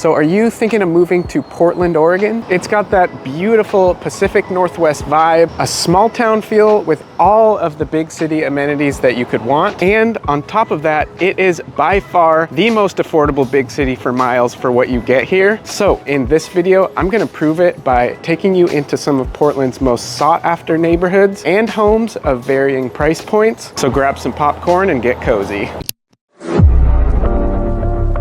So are you thinking of moving to Portland, Oregon? It's got that beautiful Pacific Northwest vibe, a small town feel with all of the big city amenities that you could want. And on top of that, it is by far the most affordable big city for miles for what you get here. So in this video, I'm gonna prove it by taking you into some of Portland's most sought after neighborhoods and homes of varying price points. So grab some popcorn and get cozy.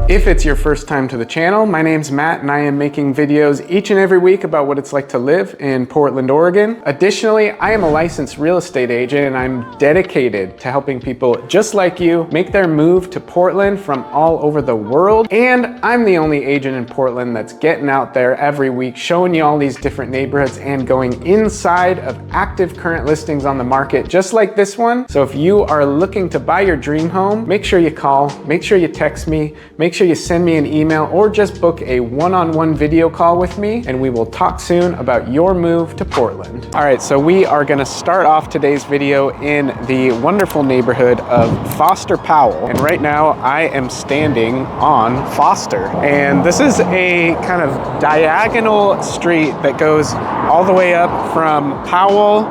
If it's your first time to the channel, my name's Matt and I am making videos each and every week about what it's like to live in Portland, Oregon. Additionally, I am a licensed real estate agent and I'm dedicated to helping people just like you make their move to Portland from all over the world. And I'm the only agent in Portland that's getting out there every week, showing you all these different neighborhoods and going inside of active current listings on the market, just like this one. So if you are looking to buy your dream home, make sure you call, make sure you text me, make sure you send me an email or just book a one-on-one video call with me and we will talk soon about your move to Portland. All right, so we are gonna start off today's video in the wonderful neighborhood of Foster Powell. And right now I am standing on Foster. And this is a kind of diagonal street that goes all the way up from Powell,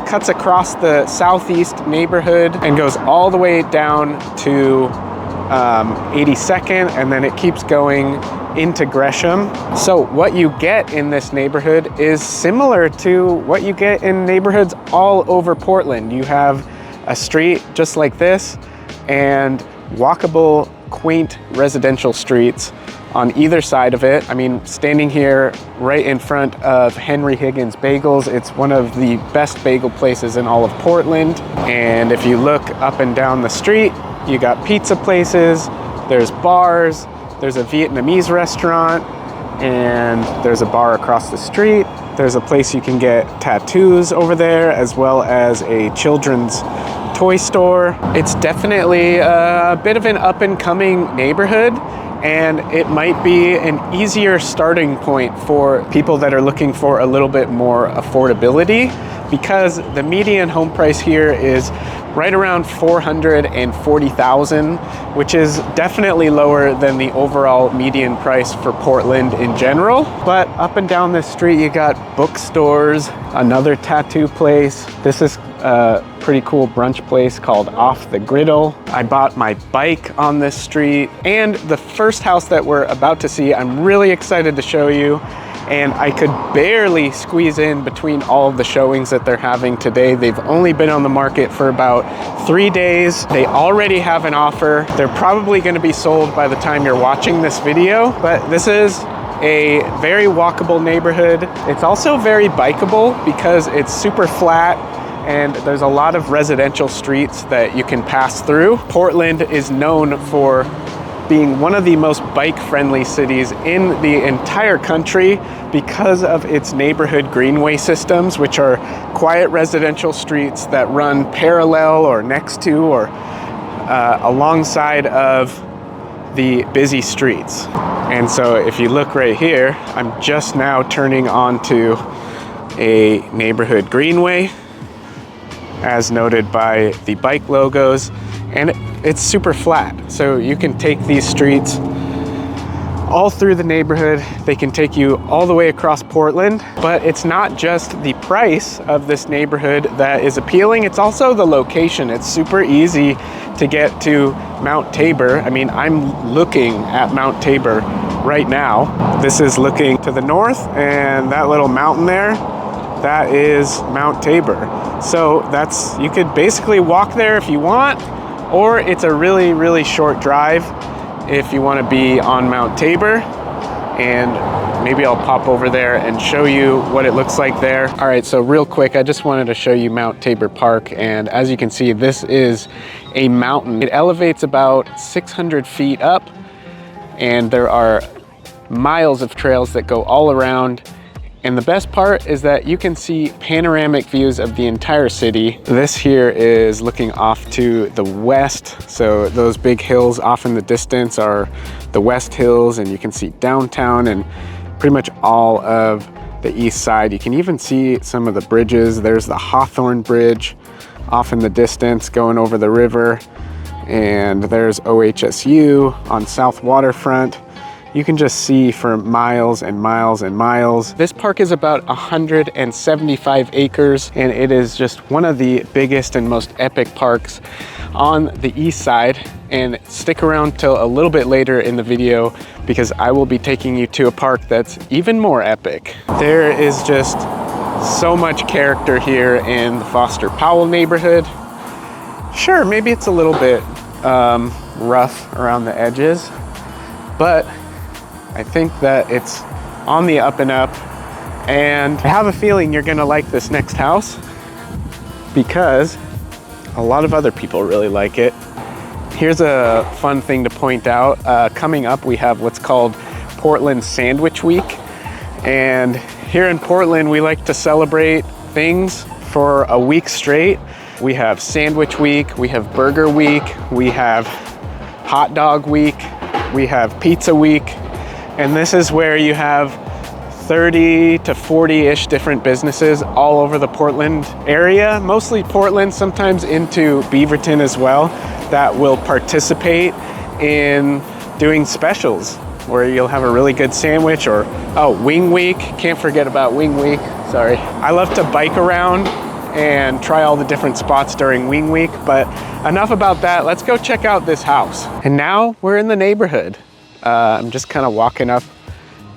cuts across the southeast neighborhood and goes all the way down to 82nd, and then it keeps going into Gresham. So what you get in this neighborhood is similar to what you get in neighborhoods all over Portland. You have a street just like this and walkable, quaint residential streets on either side of it. I mean, standing here right in front of Henry Higgins Bagels, it's one of the best bagel places in all of Portland. And if you look up and down the street, you got pizza places, there's bars, there's a Vietnamese restaurant, and there's a bar across the street. There's a place you can get tattoos over there, as well as a children's toy store. It's definitely a bit of an up-and-coming neighborhood, and it might be an easier starting point for people that are looking for a little bit more affordability, because the median home price here is right around $440,000, which is definitely lower than the overall median price for Portland in general. But up and down this street, you got bookstores, another tattoo place. This is a pretty cool brunch place called Off the Griddle. I bought my bike on this street. And the first house that we're about to see, I'm really excited to show you. And I could barely squeeze in between all of the showings that they're having today. They've only been on the market for about 3 days. They already have an offer. They're probably gonna be sold by the time you're watching this video, but this is a very walkable neighborhood. It's also very bikeable because it's super flat and there's a lot of residential streets that you can pass through. Portland is known for being one of the most bike-friendly cities in the entire country because of its neighborhood greenway systems, which are quiet residential streets that run parallel or next to or alongside of the busy streets. And so if you look right here, I'm just now turning onto a neighborhood greenway, as noted by the bike logos, and it's super flat. So you can take these streets all through the neighborhood. They can take you all the way across Portland, but it's not just the price of this neighborhood that is appealing, it's also the location. It's super easy to get to Mount Tabor. I mean, I'm looking at Mount Tabor right now. This is looking to the north, and that little mountain there, that is Mount Tabor. So you could basically walk there if you want, or it's a really, really short drive if you want to be on Mount Tabor. And maybe I'll pop over there and show you what it looks like there. All right, so real quick, I just wanted to show you Mount Tabor Park. And as you can see, this is a mountain. It elevates about 600 feet up, and there are miles of trails that go all around. And the best part is that you can see panoramic views of the entire city. This here is looking off to the west. So those big hills off in the distance are the West Hills, and you can see downtown and pretty much all of the east side. You can even see some of the bridges. There's the Hawthorne Bridge off in the distance going over the river. And there's OHSU on South Waterfront. You can just see for miles and miles and miles. This park is about 175 acres, and it is just one of the biggest and most epic parks on the east side. And stick around till a little bit later in the video because I will be taking you to a park that's even more epic. There is just so much character here in the Foster Powell neighborhood. Sure, maybe it's a little bit rough around the edges, but I think that it's on the up and up, and I have a feeling you're gonna like this next house because a lot of other people really like it. Here's a fun thing to point out. Coming up, we have what's called Portland Sandwich Week, and here in Portland, we like to celebrate things for a week straight. We have Sandwich Week, we have Burger Week, we have Hot Dog Week, we have Pizza Week, and this is where you have 30 to 40-ish different businesses all over the Portland area, mostly Portland, sometimes into Beaverton as well, that will participate in doing specials where you'll have a really good sandwich. Or, oh, Wing Week, can't forget about Wing Week, sorry. I love to bike around and try all the different spots during Wing Week, but enough about that. Let's go check out this house. And now we're in the neighborhood. I'm just kind of walking up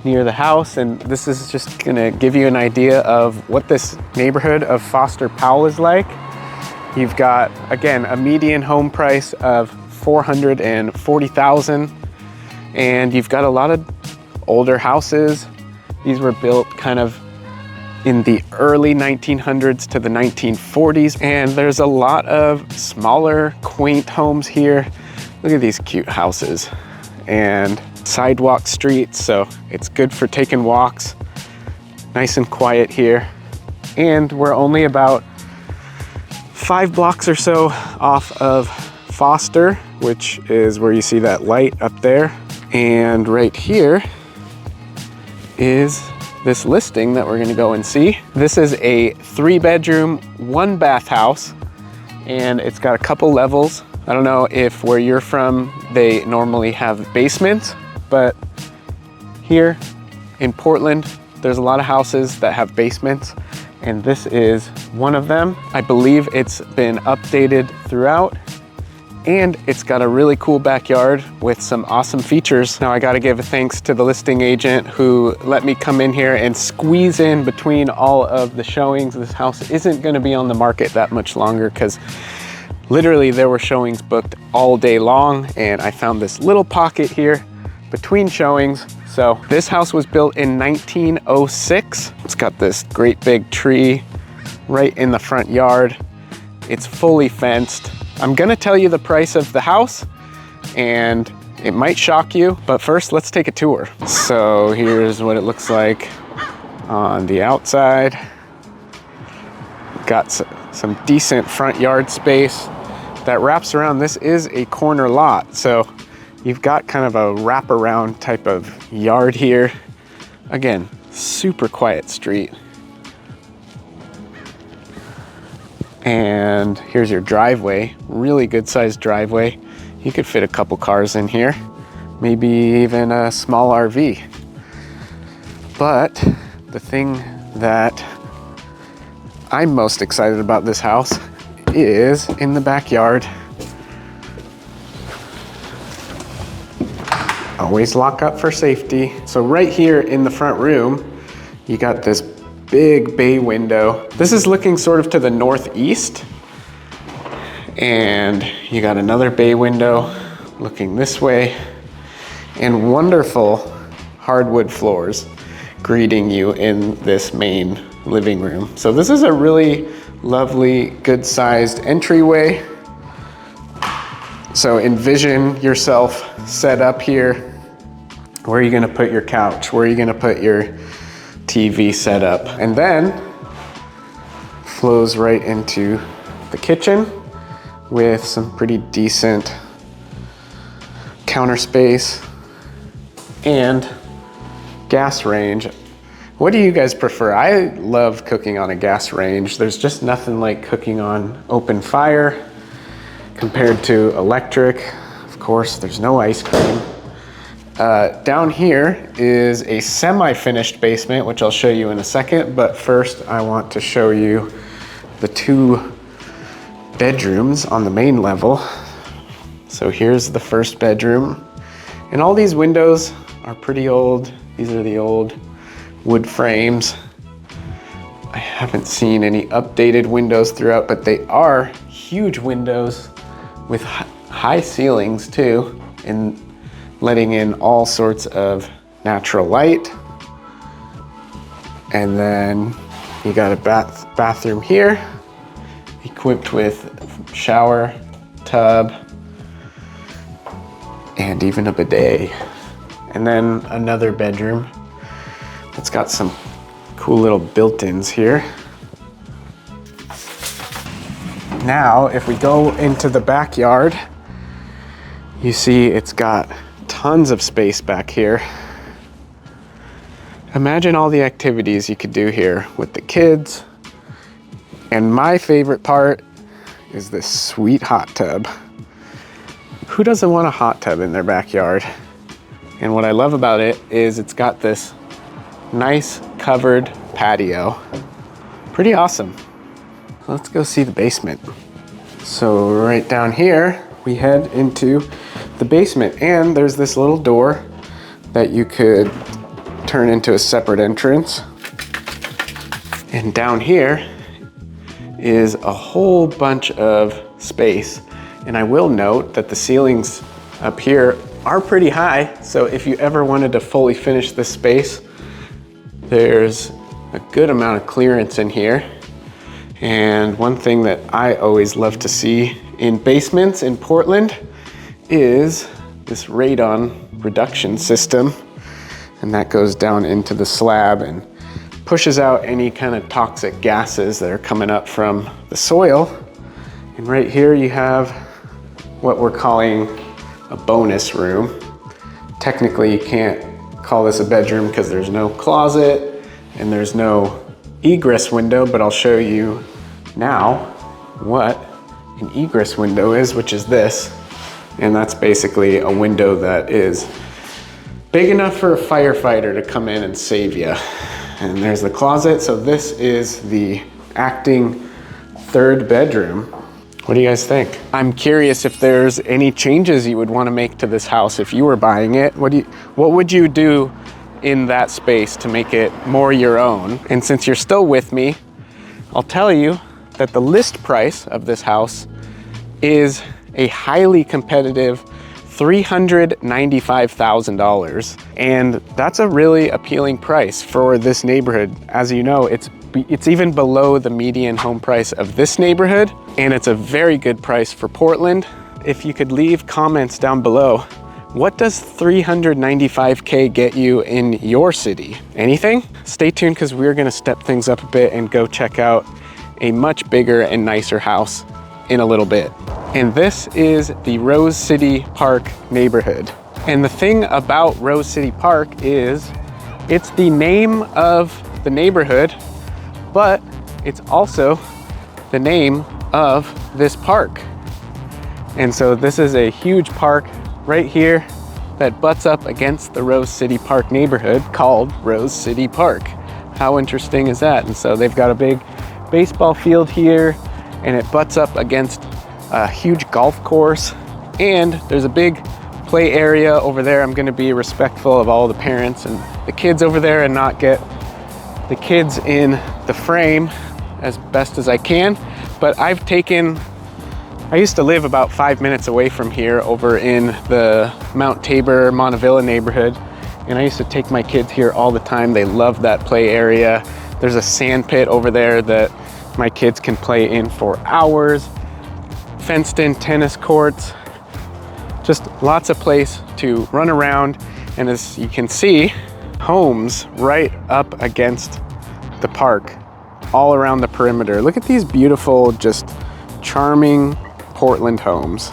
near the house, and this is just gonna give you an idea of what this neighborhood of Foster Powell is like. You've got, again, a median home price of $440,000, and you've got a lot of older houses. These were built kind of in the early 1900s to the 1940s, and there's a lot of smaller, quaint homes here. Look at these cute houses and sidewalk streets, so it's good for taking walks. Nice and quiet here, and we're only about 5 blocks or so off of Foster, which is where you see that light up there. And right here is this listing that we're gonna go and see. This is a 3-bedroom, 1-bath house, and it's got a couple levels. I don't know if where you're from, they normally have basements, but here in Portland, there's a lot of houses that have basements, and this is one of them. I believe it's been updated throughout, and it's got a really cool backyard with some awesome features. Now I gotta give a thanks to the listing agent who let me come in here and squeeze in between all of the showings. This house isn't gonna be on the market that much longer because literally there were showings booked all day long, and I found this little pocket here between showings. So this house was built in 1906. It's got this great big tree right in the front yard. It's fully fenced. I'm gonna tell you the price of the house, and it might shock you, but first let's take a tour. So here's what it looks like on the outside. Got some decent front yard space that wraps around. This is a corner lot, so you've got kind of a wraparound type of yard here. Again, super quiet street. And here's your driveway, really good sized driveway. You could fit a couple cars in here, maybe even a small RV. But the thing that I'm most excited about this house is in the backyard. Always lock up for safety. So right here in the front room, you got this big bay window. This is looking sort of to the northeast. And you got another bay window looking this way, and wonderful hardwood floors greeting you in this main living room. So this is a really lovely, good sized entryway. So envision yourself set up here. Where are you gonna put your couch? Where are you gonna put your TV set up? And then flows right into the kitchen with some pretty decent counter space and gas range. What do you guys prefer? I love cooking on a gas range. There's just nothing like cooking on open fire compared to electric. Of course, there's no ice cream. Down here is a semi-finished basement, which I'll show you in a second, but first I want to show you the 2 bedrooms on the main level. So here's the first bedroom, and all these windows are pretty old. These are the old wood frames. I haven't seen any updated windows throughout, but they are huge windows with high ceilings too, and letting in all sorts of natural light. And then you got a bathroom here, equipped with shower, tub, and even a bidet. And then another bedroom that's got some cool little built-ins here. Now, if we go into the backyard, you see it's got tons of space back here. Imagine all the activities you could do here with the kids. And my favorite part is this sweet hot tub. Who doesn't want a hot tub in their backyard? And what I love about it is it's got this nice covered patio. Pretty awesome. Let's go see the basement. So right down here, we head into the basement, and there's this little door that you could turn into a separate entrance. And down here is a whole bunch of space. And I will note that the ceilings up here are pretty high. So if you ever wanted to fully finish this space, there's a good amount of clearance in here. And one thing that I always love to see in basements in Portland is this radon reduction system. And that goes down into the slab and pushes out any kind of toxic gases that are coming up from the soil. And right here you have what we're calling a bonus room. Technically, you can't call this a bedroom because there's no closet and there's no egress window, but I'll show you now what an egress window is, which is this. And that's basically a window that is big enough for a firefighter to come in and save you. And there's the closet. So this is the acting 3rd bedroom. What do you guys think? I'm curious if there's any changes you would want to make to this house if you were buying it. What would you do in that space to make it more your own? And since you're still with me, I'll tell you that the list price of this house is a highly competitive $395,000. And that's a really appealing price for this neighborhood. As you know, it's even below the median home price of this neighborhood, and it's a very good price for Portland. If you could leave comments down below, what does $395K get you in your city? Anything? Stay tuned, because we're gonna step things up a bit and go check out a much bigger and nicer house in a little bit. And this is the Rose City Park neighborhood. And the thing about Rose City Park is it's the name of the neighborhood, but it's also the name of this park. And so this is a huge park right here that butts up against the Rose City Park neighborhood called Rose City Park. How interesting is that? And so they've got a big baseball field here, and it butts up against a huge golf course. And there's a big play area over there. I'm gonna be respectful of all the parents and the kids over there and not get the kids in the frame as best as I can. But I used to live about 5 minutes away from here over in the Mount Tabor, Montevilla neighborhood. And I used to take my kids here all the time. They love that play area. There's a sand pit over there that my kids can play in for hours. Fenced in tennis courts, just lots of place to run around. And as you can see, homes right up against the park, all around the perimeter. Look at these beautiful, just charming Portland homes.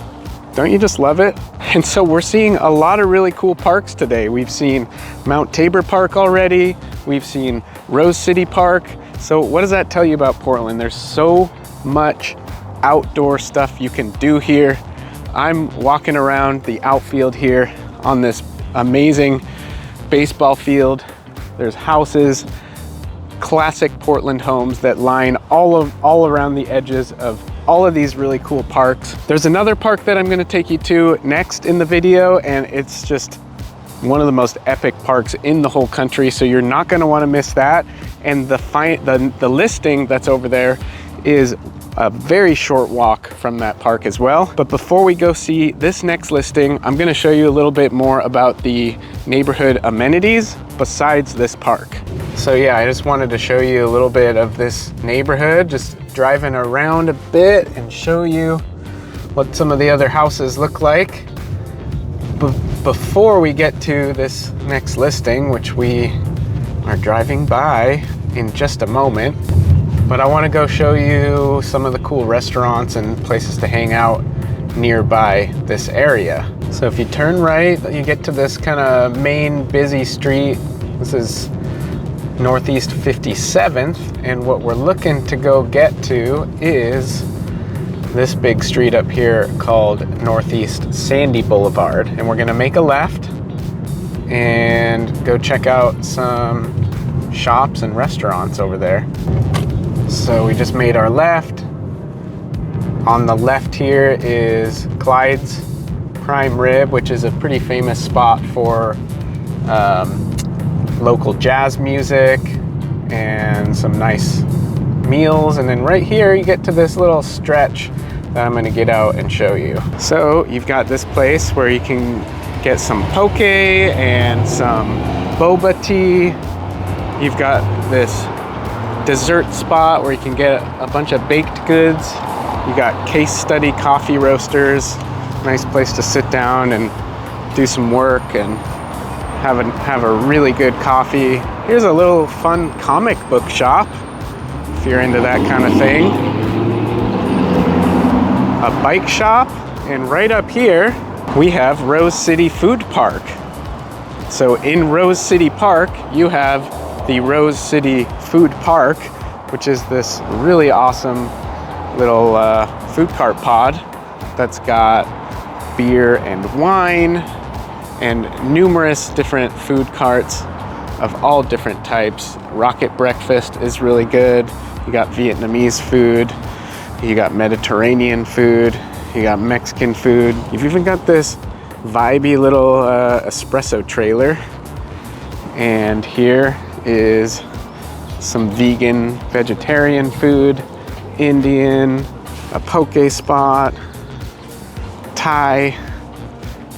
Don't you just love it? And so we're seeing a lot of really cool parks today. We've seen Mount Tabor Park already. We've seen Rose City Park. So what does that tell you about Portland? There's so much outdoor stuff you can do here. I'm walking around the outfield here on this amazing baseball field. There's houses, classic Portland homes that line all around the edges of all of these really cool parks. There's another park that I'm going to take you to next in the video, and it's just one of the most epic parks in the whole country, so you're not going to want to miss that. And the listing that's over there is a very short walk from that park as well. But before we go see this next listing, I'm going to show you a little bit more about the neighborhood amenities besides this park. So yeah, I just wanted to show you a little bit of this neighborhood, just driving around a bit and show you what some of the other houses look like. Before we get to this next listing, which we are driving by in just a moment, but I want to go show you some of the cool restaurants and places to hang out nearby this area. So if you turn right, you get to this kind of main busy street. This is Northeast 57th, and what we're looking to go get to is this big street up here called Northeast Sandy Boulevard. And we're gonna make a left and go check out some shops and restaurants over there. So we just made our left. On the left here is Clyde's Prime Rib, which is a pretty famous spot for local jazz music and some nice meals. And then right here you get to this little stretch that I'm gonna get out and show you. So you've got this place where you can get some poke and some boba tea. You've got this dessert spot where you can get a bunch of baked goods. You got Case Study coffee roasters, nice place to sit down and do some work and have a really good coffee. Here's a little fun comic book shop if you're into that kind of thing. A bike shop, and right up here we have Rose City Food Park. So in Rose City Park you have the Rose City Food Park, which is this really awesome little food cart pod that's got beer and wine and numerous different food carts of all different types. Rocket breakfast is really good. You got Vietnamese food, you got Mediterranean food, you got Mexican food. You've even got this vibey little espresso trailer. And here is some vegan, vegetarian food, Indian, a poke spot, Thai.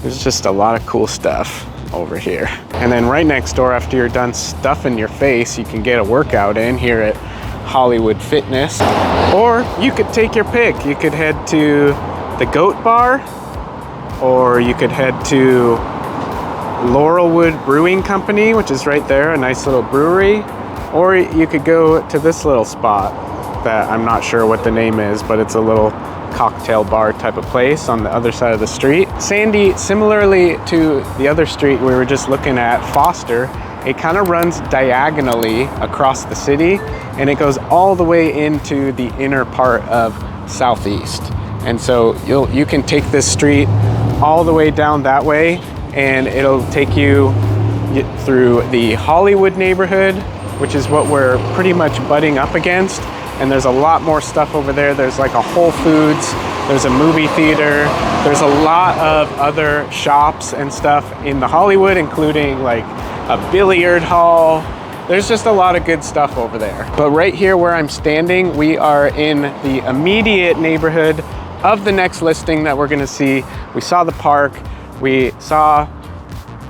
There's just a lot of cool stuff over here. And then right next door, after you're done stuffing your face, you can get a workout in here at Hollywood Fitness. Or you could take your pick. You could head to the Goat Bar, or you could head to Laurelwood Brewing Company, which is right there, a nice little brewery. Or you could go to this little spot that I'm not sure what the name is, but it's a little cocktail bar type of place on the other side of the street. Sandy, similarly to the other street we were just looking at, Foster, it kind of runs diagonally across the city, and it goes all the way into the inner part of Southeast. And so you can take this street all the way down that way, and it'll take you through the Hollywood neighborhood, which is what we're pretty much butting up against. And there's a lot more stuff over there. There's like a Whole Foods, there's a movie theater, there's a lot of other shops and stuff in the Hollywood, including like a billiard hall. There's just a lot of good stuff over there. But right here where I'm standing, we are in the immediate neighborhood of the next listing that we're gonna see. We saw the park, we saw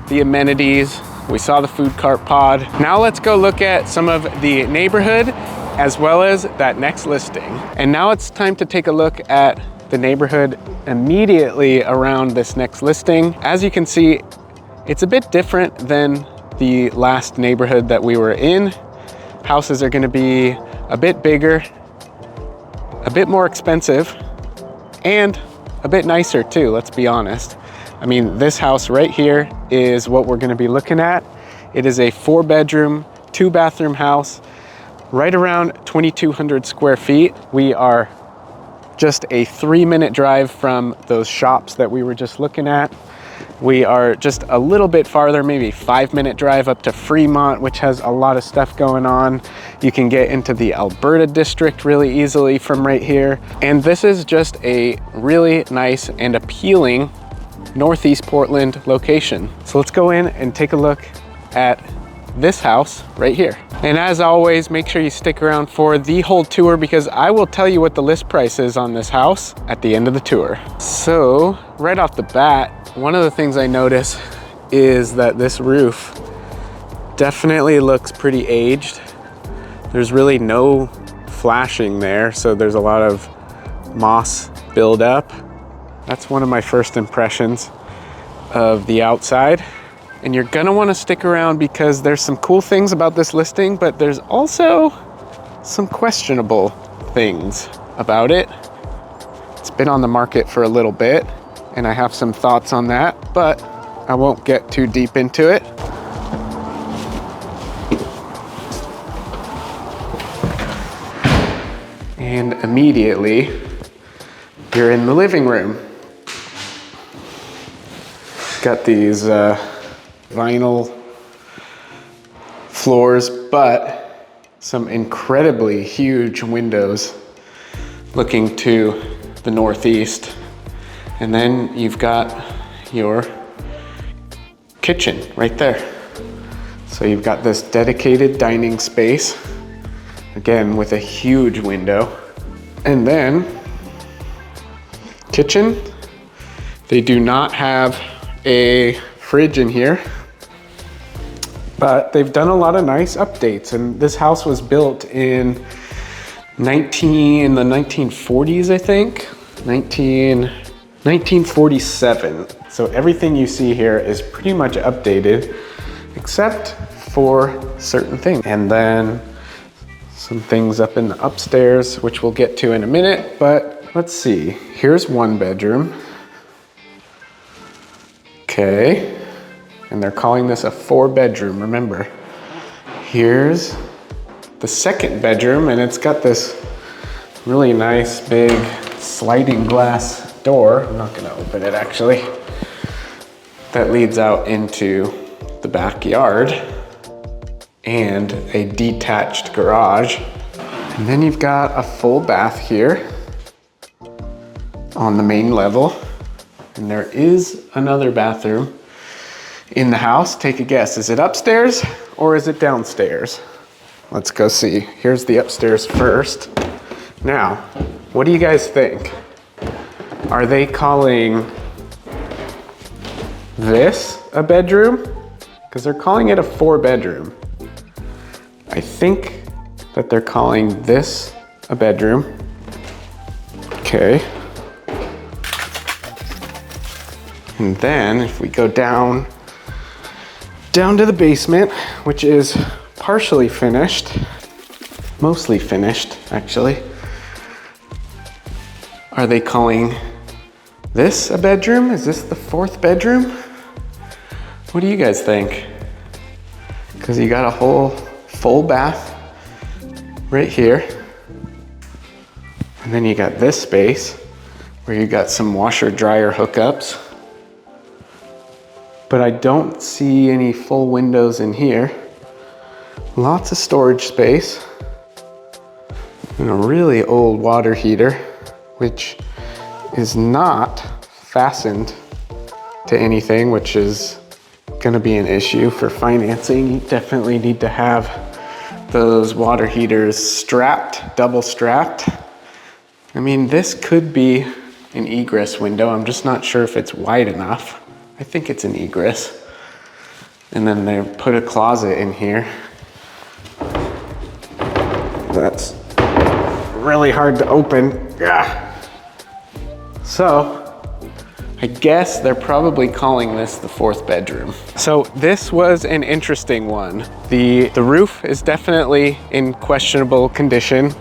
the amenities, we saw the food cart pod. Now let's go look at some of the neighborhood as well as that next listing. And now it's time to take a look at the neighborhood immediately around this next listing. As you can see, it's a bit different than the last neighborhood that we were in. Houses are gonna be a bit bigger, a bit more expensive, and a bit nicer too, let's be honest. I mean, this house right here is what we're gonna be looking at. It is a 4-bedroom, 2-bathroom house, right around 2,200 square feet. We are just a 3-minute drive from those shops that we were just looking at. We are just a little bit farther, maybe 5-minute drive up to Fremont, which has a lot of stuff going on. You can get into the Alberta district really easily from right here. And this is just a really nice and appealing Northeast Portland location. So let's go in and take a look at this house right here. And as always, make sure you stick around for the whole tour because I will tell you what the list price is on this house at the end of the tour. So right off the bat, one of the things I notice is that this roof definitely looks pretty aged. There's really no flashing there, so there's a lot of moss buildup. That's one of my first impressions of the outside. And you're gonna wanna stick around because there's some cool things about this listing, but there's also some questionable things about it. It's been on the market for a little bit, and I have some thoughts on that, but I won't get too deep into it. And immediately, you're in the living room. Got these vinyl floors, but some incredibly huge windows looking to the northeast. And then you've got your kitchen right there. So you've got this dedicated dining space, again with a huge window. And then kitchen, they do not have a fridge in here, but they've done a lot of nice updates. And this house was built in the 1940s, I think, 1947. So everything you see here is pretty much updated, except for certain things. And then some things up in the upstairs, which we'll get to in a minute, but let's see. Here's one bedroom. Okay, and they're calling this a 4-bedroom, remember. Here's the second bedroom, and it's got this really nice big sliding glass door. I'm not gonna open it actually. That leads out into the backyard and a detached garage. And then you've got a full bath here on the main level. And there is another bathroom in the house. Take a guess, is it upstairs or is it downstairs? Let's go see. Here's the upstairs first. Now, what do you guys think? Are they calling this a bedroom? Because they're calling it a 4-bedroom. I think that they're calling this a bedroom. Okay. And then if we go down to the basement, which is partially finished, mostly finished actually. Are they calling this a bedroom? Is this the 4th bedroom? What do you guys think? Because you got a whole full bath right here. And then you got this space where you got some washer dryer hookups. But I don't see any full windows in here. Lots of storage space. And a really old water heater, which is not fastened to anything, which is gonna be an issue for financing. You definitely need to have those water heaters strapped, double strapped. I mean, this could be an egress window. I'm just not sure if it's wide enough. I think it's an egress. And then they put a closet in here. That's really hard to open. Yeah. So, I guess they're probably calling this the 4th bedroom. So this was an interesting one. The roof is definitely in questionable condition.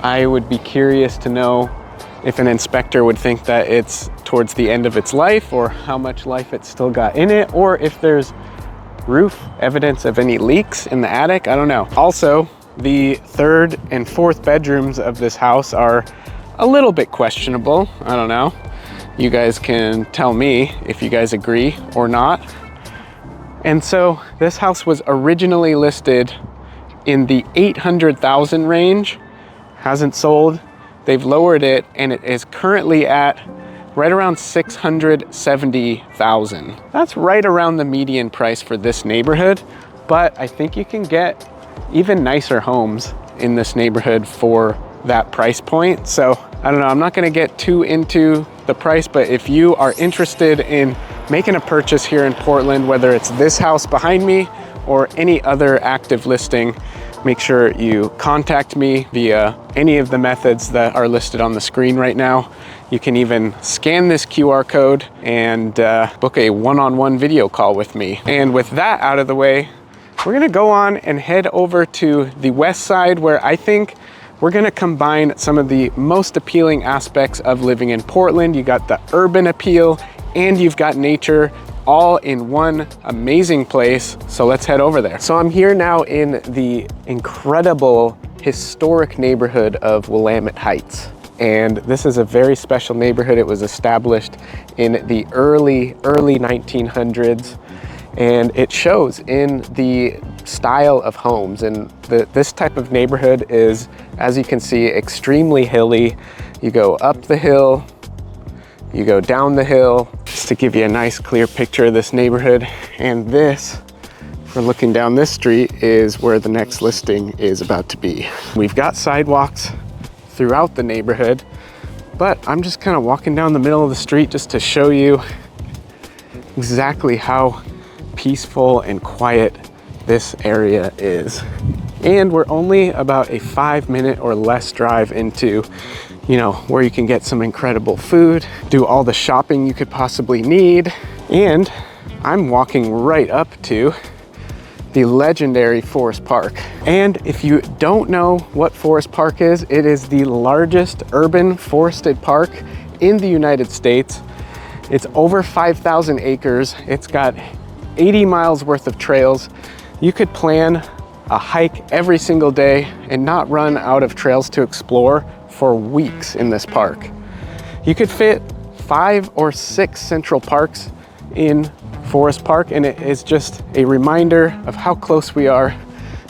I would be curious to know if an inspector would think that it's towards the end of its life or how much life it's still got in it, or if there's roof evidence of any leaks in the attic, I don't know. Also, the 3rd and 4th bedrooms of this house are a little bit questionable, I don't know. You guys can tell me if you guys agree or not. And so this house was originally listed in the 800,000 range, hasn't sold. They've lowered it and it is currently at right around 670,000. That's right around the median price for this neighborhood, but I think you can get even nicer homes in this neighborhood for that price point. So I don't know, I'm not gonna get too into the price, but if you are interested in making a purchase here in Portland, whether it's this house behind me or any other active listing, make sure you contact me via any of the methods that are listed on the screen right now. You can even scan this QR code and book a one-on-one video call with me. And with that out of the way, we're gonna go on and head over to the west side, where I think we're gonna combine some of the most appealing aspects of living in Portland. You got the urban appeal and you've got nature all in one amazing place. So let's head over there. So I'm here now in the incredible historic neighborhood of Willamette Heights. And this is a very special neighborhood. It was established in the early 1900s. And it shows in the style of homes. And this type of neighborhood is, as you can see, extremely hilly. You go up the hill, you go down the hill, just to give you a nice clear picture of this neighborhood. And this, if we're looking down this street, is where the next listing is about to be. We've got sidewalks throughout the neighborhood, but I'm just kind of walking down the middle of the street just to show you exactly how peaceful and quiet this area is. And we're only about a 5-minute or less drive into, you know, where you can get some incredible food, do all the shopping you could possibly need. And I'm walking right up to the legendary Forest Park. And if you don't know what Forest Park is, it is the largest urban forested park in the United States. It's over 5,000 acres. It's got 80 miles worth of trails. You could plan a hike every single day and not run out of trails to explore for weeks in this park. You could fit 5 or 6 central parks in Forest Park, and it is just a reminder of how close we are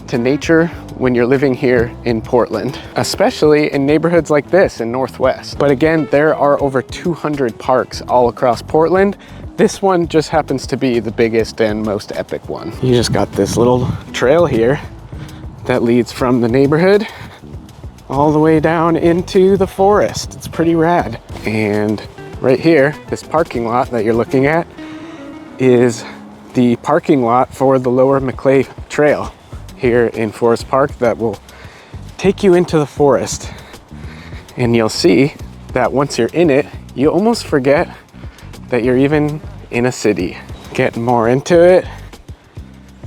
to nature when you're living here in Portland, especially in neighborhoods like this in Northwest. But again, there are over 200 parks all across Portland. This one just happens to be the biggest and most epic one. You just got this little trail here that leads from the neighborhood all the way down into the forest. It's pretty rad. And right here, this parking lot that you're looking at is the parking lot for the Lower Maclay Trail here in Forest Park that will take you into the forest. And you'll see that once you're in it, you almost forget that you're even in a city. Getting more into it,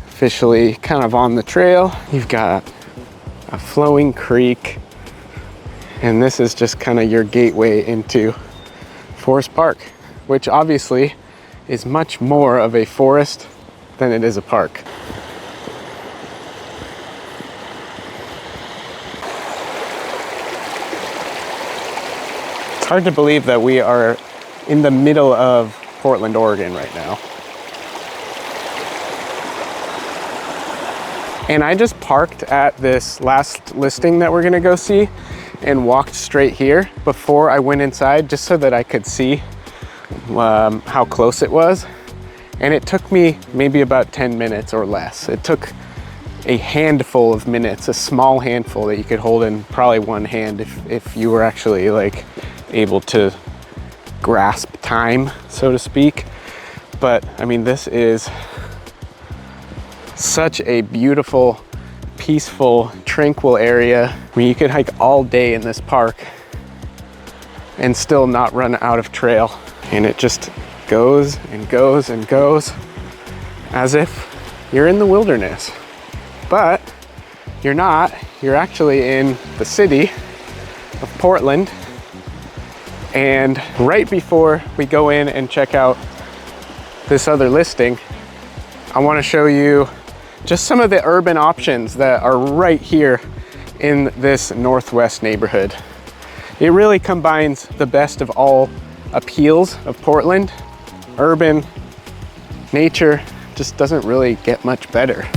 officially kind of on the trail. You've got a flowing creek, and this is just kind of your gateway into Forest Park, which obviously is much more of a forest than it is a park. It's hard to believe that we are in the middle of Portland, Oregon right now. And I just parked at this last listing that we're gonna go see and walked straight here before I went inside, just so that I could see how close it was. And it took me maybe about 10 minutes or less. It took a handful of minutes, a small handful that you could hold in probably one hand if you were actually like able to grasp time, so to speak. But I mean, this is such a beautiful, peaceful, tranquil area. I mean, you could hike all day in this park and still not run out of trail. And it just goes and goes and goes as if you're in the wilderness. But you're not. You're actually in the city of Portland. And right before we go in and check out this other listing, I want to show you just some of the urban options that are right here in this Northwest neighborhood. It really combines the best of all appeals of Portland. Urban, nature, just doesn't really get much better.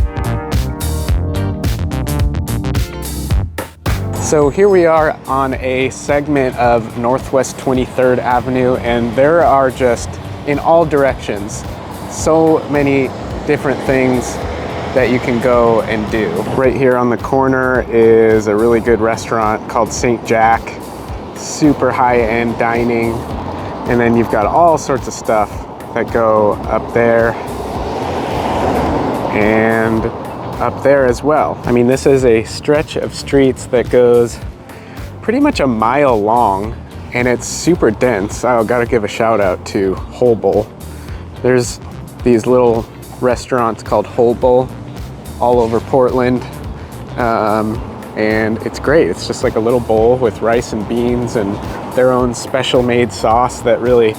So here we are on a segment of Northwest 23rd Avenue, and there are just, in all directions, so many different things that you can go and do. Right here on the corner is a really good restaurant called St. Jack. Super high-end dining. And then you've got all sorts of stuff that go up there and up there as well. I mean, this is a stretch of streets that goes pretty much a mile long, and it's super dense. I gotta give a shout out to Whole Bowl. There's these little restaurants called Whole Bowl all over Portland, and it's great. It's just like a little bowl with rice and beans and their own special made sauce that really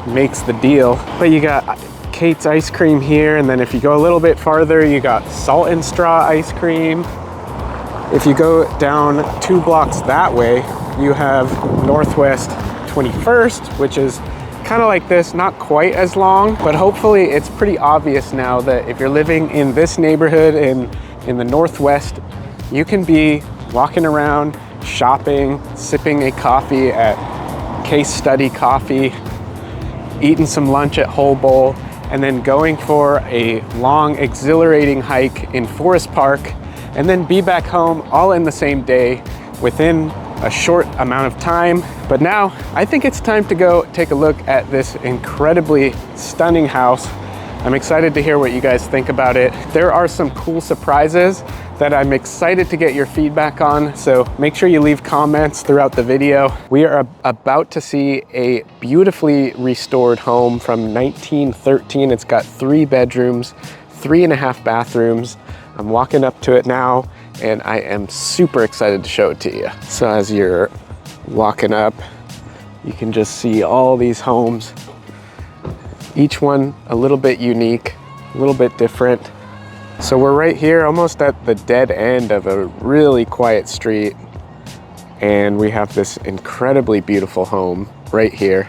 makes the deal. But you got Kate's ice cream here, and then if you go a little bit farther, you got Salt and Straw ice cream. If you go down 2 blocks that way, you have Northwest 21st, which is kind of like this, not quite as long, but hopefully it's pretty obvious now that if you're living in this neighborhood in the Northwest, you can be walking around, shopping, sipping a coffee at Case Study Coffee, eating some lunch at Whole Bowl, and then going for a long, exhilarating hike in Forest Park, and then be back home all in the same day within a short amount of time. But now I think it's time to go take a look at this incredibly stunning house. I'm excited to hear what you guys think about it. There are some cool surprises that I'm excited to get your feedback on, so make sure you leave comments throughout the video. We are about to see a beautifully restored home from 1913. It's got 3 bedrooms, 3.5 bathrooms. I'm walking up to it now, and I am super excited to show it to you. So as you're walking up, you can just see all these homes, each one a little bit unique, a little bit different. So we're right here, almost at the dead end of a really quiet street, and we have this incredibly beautiful home right here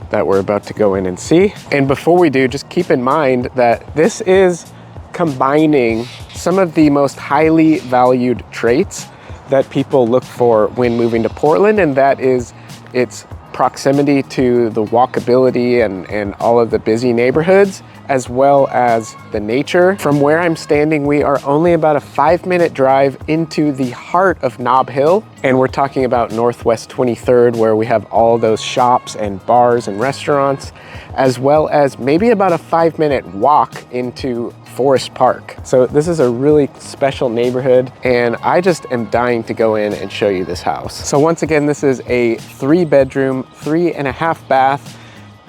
that we're about to go in and see. And before we do, just keep in mind that this is combining some of the most highly valued traits that people look for when moving to Portland, and that is its proximity to the walkability and all of the busy neighborhoods, as well as the nature. From where I'm standing, we are only about a 5-minute drive into the heart of Nob Hill, and we're talking about Northwest 23rd, where we have all those shops and bars and restaurants, as well as maybe about a 5-minute walk into Forest Park. So this is a really special neighborhood, and I just am dying to go in and show you this house. So once again, this is a 3-bedroom, 3.5 bath.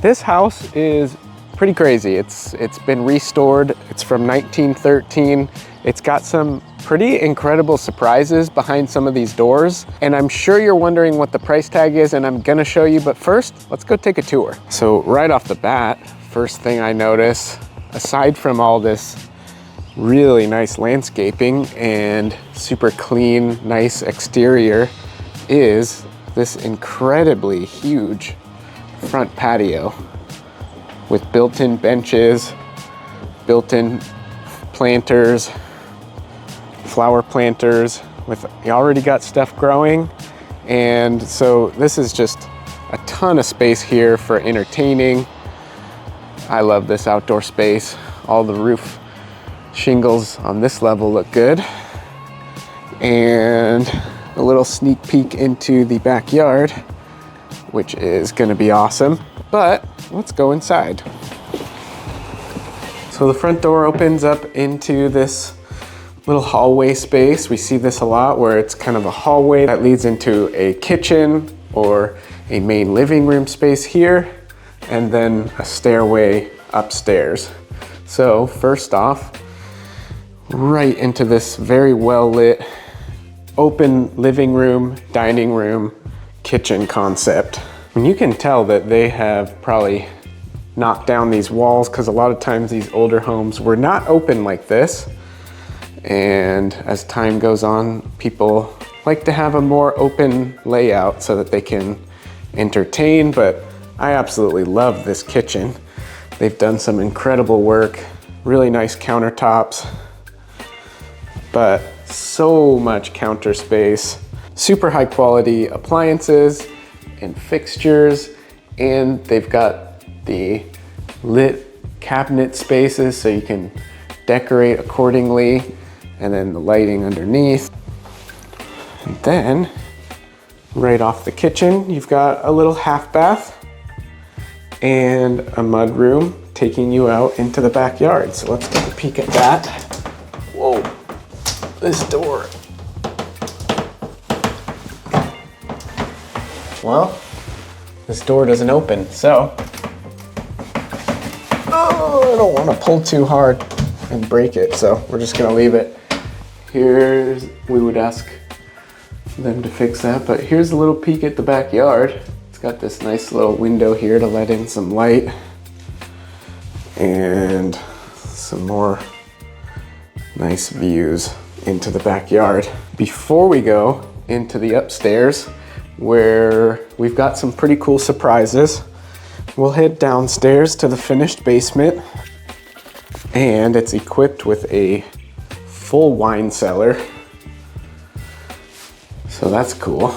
This house is pretty crazy. It's been restored. It's from 1913. It's got some pretty incredible surprises behind some of these doors, and I'm sure you're wondering what the price tag is, and I'm gonna show you, but first, let's go take a tour. So right off the bat, first thing I notice, aside from all this really nice landscaping and super clean, nice exterior, is this incredibly huge front patio with built-in benches, built-in planters, flower planters, you already got stuff growing. And so this is just a ton of space here for entertaining. I love this outdoor space. All the roof shingles on this level look good. And a little sneak peek into the backyard, which is gonna be awesome. But let's go inside. So the front door opens up into this little hallway space. We see this a lot, where it's kind of a hallway that leads into a kitchen or a main living room space here, and then a stairway upstairs. So first off, right into this very well lit, open living room, dining room, kitchen concept. And you can tell that they have probably knocked down these walls, because a lot of times these older homes were not open like this. And as time goes on, people like to have a more open layout so that they can entertain, but I absolutely love this kitchen. They've done some incredible work, really nice countertops, but so much counter space, super high quality appliances and fixtures, and they've got the lit cabinet spaces so you can decorate accordingly, and then the lighting underneath. And then right off the kitchen, you've got a little half bath and a mud room taking you out into the backyard. So let's take a peek at that. Whoa, this door. Well, this door doesn't open, so I don't want to pull too hard and break it, so we're just gonna leave it. We would ask them to fix that, but here's a little peek at the backyard. It's got this nice little window here to let in some light and some more nice views into the backyard. Before we go into the upstairs, where we've got some pretty cool surprises, we'll head downstairs to the finished basement, and it's equipped with a full wine cellar. So that's cool.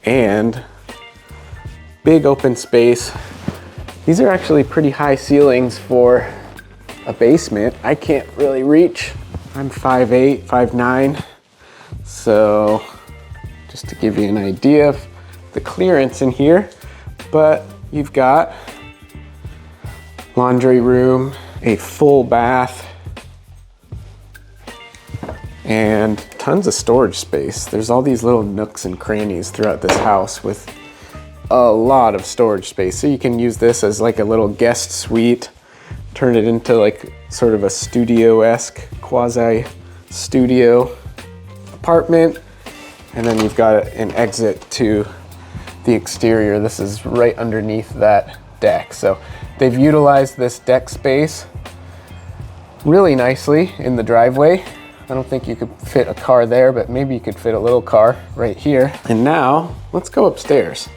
And big open space. These are actually pretty high ceilings for a basement. I can't really reach. I'm 5'8", 5'9". So just to give you an idea of the clearance in here, but you've got laundry room, a full bath, and tons of storage space. There's all these little nooks and crannies throughout this house with a lot of storage space. So you can use this as like a little guest suite, turn it into like sort of a studio-esque, quasi-studio apartment. And then you've got an exit to the exterior. This is right underneath that deck. So they've utilized this deck space really nicely in the driveway. I don't think you could fit a car there, but maybe you could fit a little car right here. And now let's go upstairs.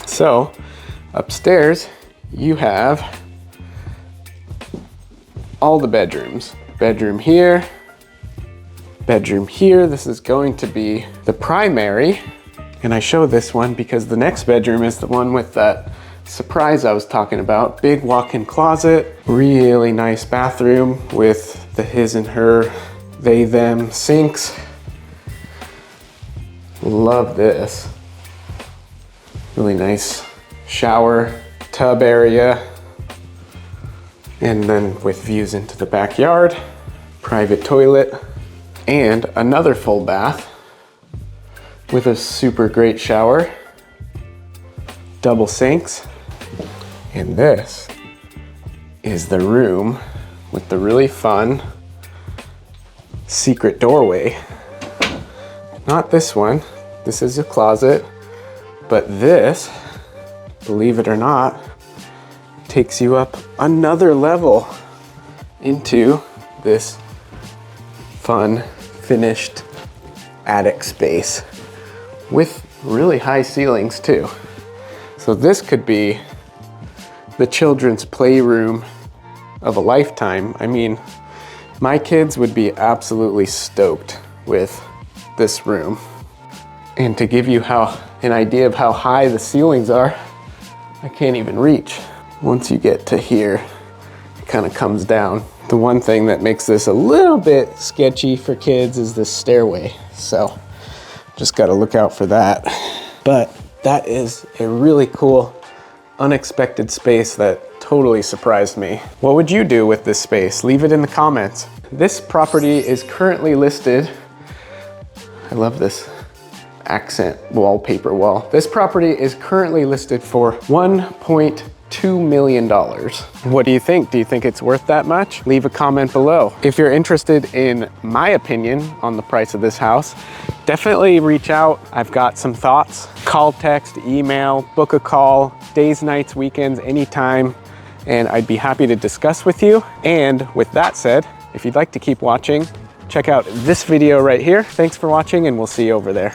So upstairs you have all the bedrooms. Bedroom here, bedroom here. This is going to be the primary. And I show this one because the next bedroom is the one with that surprise I was talking about. Big walk-in closet, really nice bathroom with the his and her, they, them sinks. Love this. Really nice shower, tub area. And then with views into the backyard, private toilet, and another full bath with a super great shower, double sinks. And this is the room with the really fun secret doorway. Not this one, this is a closet, but this, believe it or not, takes you up another level into this fun finished attic space with really high ceilings too. So this could be the children's playroom of a lifetime. I mean, my kids would be absolutely stoked with this room. And to give you an idea of how high the ceilings are, I can't even reach. Once you get to here, it kind of comes down. The one thing that makes this a little bit sketchy for kids is this stairway. So just got to look out for that. But that is a really cool, unexpected space that totally surprised me. What would you do with this space? Leave it in the comments. This property is currently listed. I love this accent wallpaper wall. This property is currently listed for $1.2 million. What do you think? Do you think it's worth that much? Leave a comment below. If you're interested in my opinion on the price of this house, definitely reach out. I've got some thoughts. Call, text, email, book a call, days, nights, weekends, anytime, and I'd be happy to discuss with you. And with that said, if you'd like to keep watching, check out this video right here. Thanks for watching, and we'll see you over there.